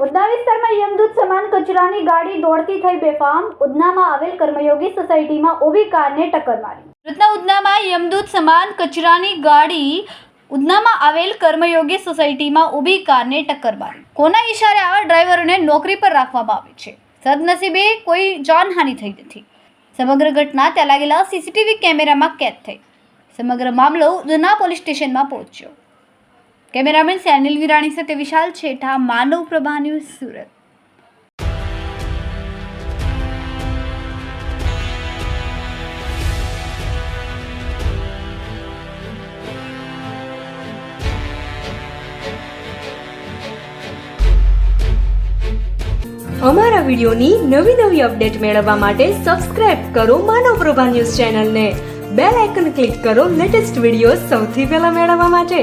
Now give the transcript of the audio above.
ઉધના વિસ્તારમાં યમદૂત સમાન કચરાની ગાડી દોડતી થઈ બેફામ. ઉધનામાં આવેલ કર્મયોગી સોસાયટીમાં ઊભી કારને ટક્કર મારી. ઉધનામાં યમદૂત સમાન કચરાની ગાડી ઉધનામાં આવેલ કર્મયોગી સોસાયટીમાં ઊભી કારને ટક્કર મારી. કોના ઈશારે આવા ડ્રાઈવરોને નોકરી પર રાખવામાં આવે છે? સદનસીબે કોઈ જાનહાનિ થઈ નથી. સમગ્ર ઘટના ત્યાં લાગેલા સીસીટીવી કેમેરામાં કેદ થઈ. સમગ્ર મામલો ઉધના પોલીસ સ્ટેશનમાં પહોંચ્યો. કેમેરામેન સેનિલ વિરાણી સાથે વિશાલ છેઠા, માનવ પ્રભા ન્યૂઝ, સુરત. અમારા વિડીયોની નવી અપડેટ મેળવવા માટે સબસ્ક્રાઇબ કરો માનવ પ્રભા ન્યૂઝ ચેનલને. બેલ આઇકન ક્લિક કરો લેટેસ્ટ વિડીયો સૌથી પહેલા મેળવવા માટે.